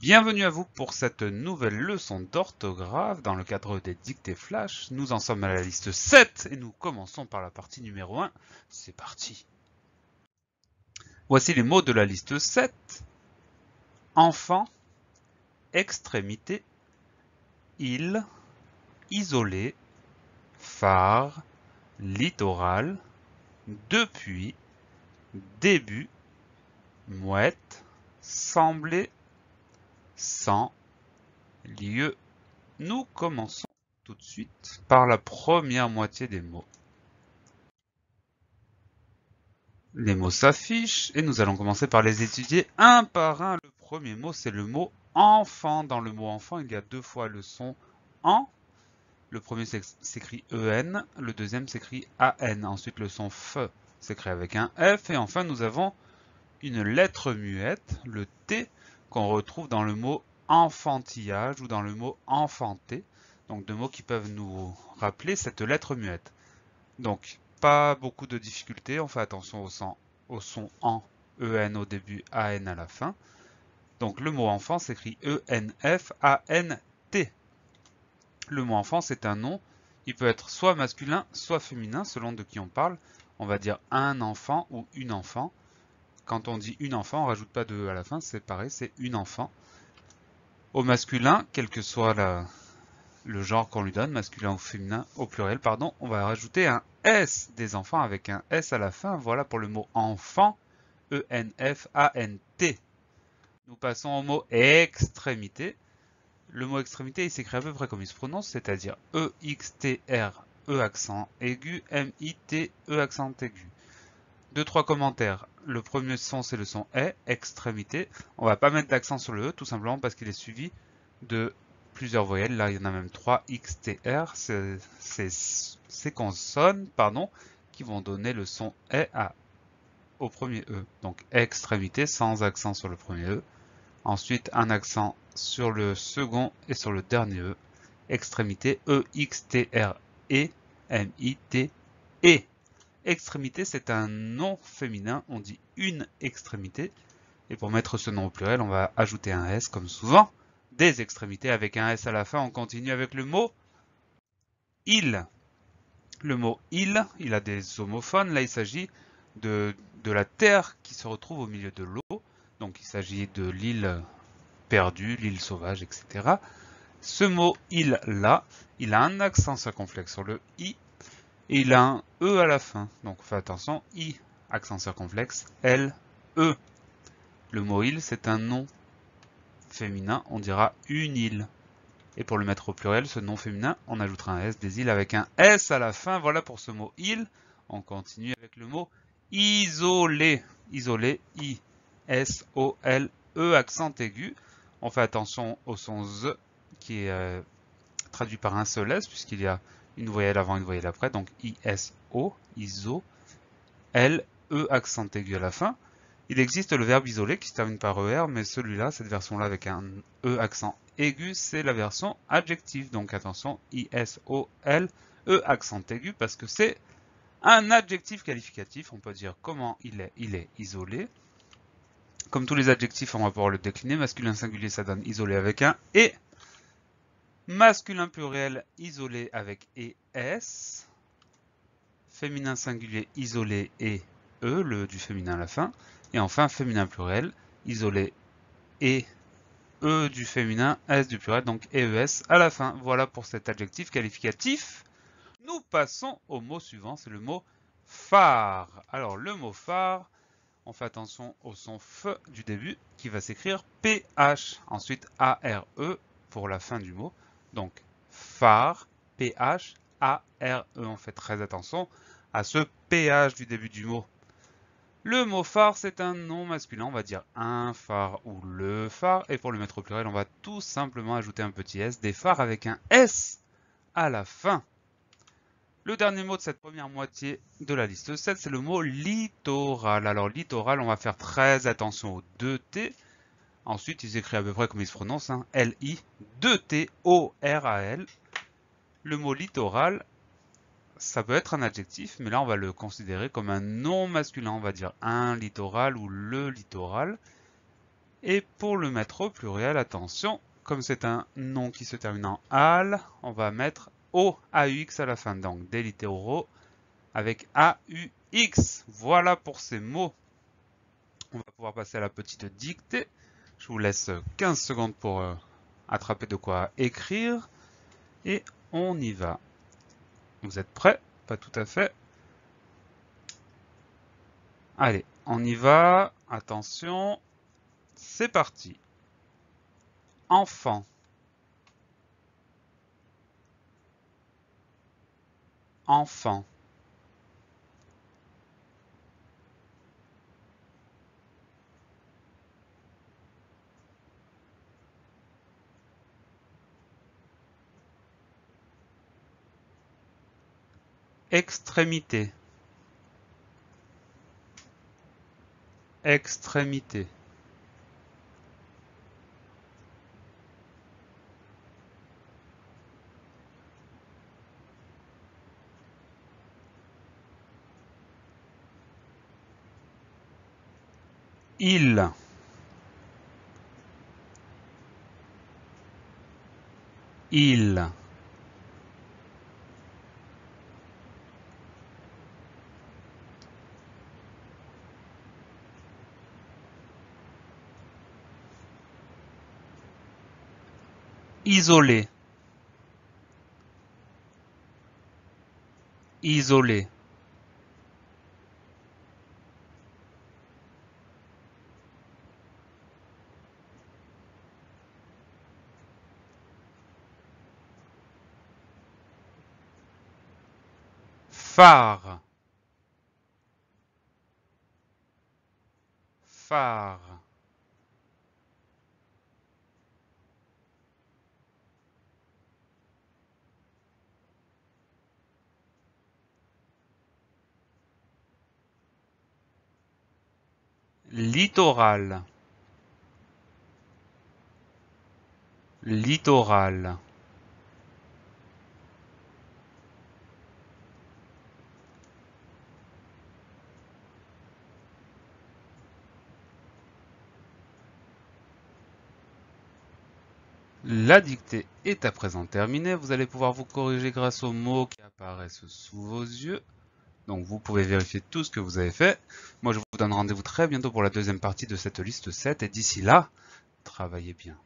Bienvenue à vous pour cette nouvelle leçon d'orthographe dans le cadre des dictées flash. Nous en sommes à la liste 7 et nous commençons par la partie numéro 1. C'est parti. Voici les mots de la liste 7. Enfant, extrémité, île, isolé, phare, littoral, depuis, début, mouette, semblé, sans, lieu. Nous commençons tout de suite par la première moitié des mots. Les mots s'affichent et nous allons commencer par les étudier un par un. Le premier mot, c'est le mot enfant. Dans le mot enfant, il y a deux fois le son en. Le premier s'écrit EN, le deuxième s'écrit AN. Ensuite, le son F s'écrit avec un F. Et enfin, nous avons une lettre muette, le T, qu'on retrouve dans le mot enfantillage ou dans le mot enfanter. Donc deux mots qui peuvent nous rappeler cette lettre muette. Donc, pas beaucoup de difficultés, on fait attention au son en, EN au début, AN à la fin. Donc le mot enfant s'écrit ENFANT. Le mot enfant, c'est un nom, il peut être soit masculin, soit féminin, selon de qui on parle. On va dire un enfant ou une enfant. Quand on dit une enfant, on rajoute pas de E à la fin, c'est pareil, c'est une enfant. Au masculin, quel que soit le genre qu'on lui donne, masculin ou féminin, au pluriel, pardon, on va rajouter un S des enfants avec un S à la fin. Voilà pour le mot enfant, E-N-F-A-N-T. Nous passons au mot extrémité. Le mot extrémité, il s'écrit à peu près comme il se prononce, c'est-à-dire E-X-T-R, E accent aigu, M-I-T, E accent aigu. Deux, trois commentaires. Le premier son, c'est le son E, extrémité. On va pas mettre d'accent sur le E, tout simplement parce qu'il est suivi de plusieurs voyelles. Là, il y en a même 3 X, T, R. C'est ces consonnes, pardon, qui vont donner le son E au premier E. Donc, extrémité, sans accent sur le premier E. Ensuite, un accent sur le second et sur le dernier E. Extrémité, E, X, T, R, E, M, I, T, E. Extrémité, c'est un nom féminin, on dit une extrémité. Et pour mettre ce nom au pluriel, on va ajouter un S comme souvent. Des extrémités avec un S à la fin, on continue avec le mot île. Le mot île, il a des homophones. Là, il s'agit de la terre qui se retrouve au milieu de l'eau. Donc, il s'agit de l'île perdue, l'île sauvage, etc. Ce mot île-là, il a un accent circonflexe sur le I et il a un E à la fin. Donc, faites attention, I, accent circonflexe, L, E. Le mot île, c'est un nom féminin, on dira une île. Et pour le mettre au pluriel, ce nom féminin, on ajoutera un S, des îles avec un S à la fin. Voilà pour ce mot île. On continue avec le mot isolé. Isolé, I, S, O, L, E, accent aigu. On fait attention au son Z qui est traduit par un seul S puisqu'il y a une voyelle avant, une voyelle après. Donc I-S-O, ISO, L, E, accent aigu à la fin. Il existe le verbe isoler qui se termine par ER, mais celui-là, cette version-là avec un E accent aigu, c'est la version adjective. Donc attention, I-S-O-L, E accent aigu, parce que c'est un adjectif qualificatif. On peut dire comment il est isolé. Comme tous les adjectifs, on va pouvoir le décliner. Masculin singulier, ça donne isolé avec un et. Masculin pluriel, isolé avec ES. Féminin singulier, isolé et E, le du féminin à la fin. Et enfin, féminin pluriel, isolé et E du féminin, S du pluriel, donc EES à la fin. Voilà pour cet adjectif qualificatif. Nous passons au mot suivant, c'est le mot phare. Alors, le mot phare, on fait attention au son F du début qui va s'écrire PH. Ensuite, ARE pour la fin du mot. Donc, phare, PH, ARE. On fait très attention à ce PH du début du mot. Le mot phare, c'est un nom masculin, on va dire un phare ou le phare. Et pour le mettre au pluriel, on va tout simplement ajouter un petit S, des phares avec un S à la fin. Le dernier mot de cette première moitié de la liste 7, c'est le mot littoral. Alors littoral, on va faire très attention aux deux T. Ensuite, il s'écrit à peu près comme il se prononce, hein, L-I, 2-T-O-R-A-L. Le mot littoral, ça peut être un adjectif, mais là on va le considérer comme un nom masculin. On va dire un littoral ou le littoral. Et pour le mettre au pluriel, attention, comme c'est un nom qui se termine en AL, on va mettre O-A-U-X à la fin. Donc des littéraux avec A-U-X. Voilà pour ces mots. On va pouvoir passer à la petite dictée. Je vous laisse 15 secondes pour attraper de quoi écrire. Et on y va. Vous êtes prêts? Pas tout à fait. Allez, on y va. Attention. C'est parti. Enfant. Enfant. Extrémité. Extrémité. Il. Il. Isolé. Isolé. Phare. Phare. Littoral. Littoral. La dictée est à présent terminée. Vous allez pouvoir vous corriger grâce aux mots qui apparaissent sous vos yeux. Donc vous pouvez vérifier tout ce que vous avez fait. Moi je vous donne rendez-vous très bientôt pour la deuxième partie de cette liste 7 et d'ici là, travaillez bien.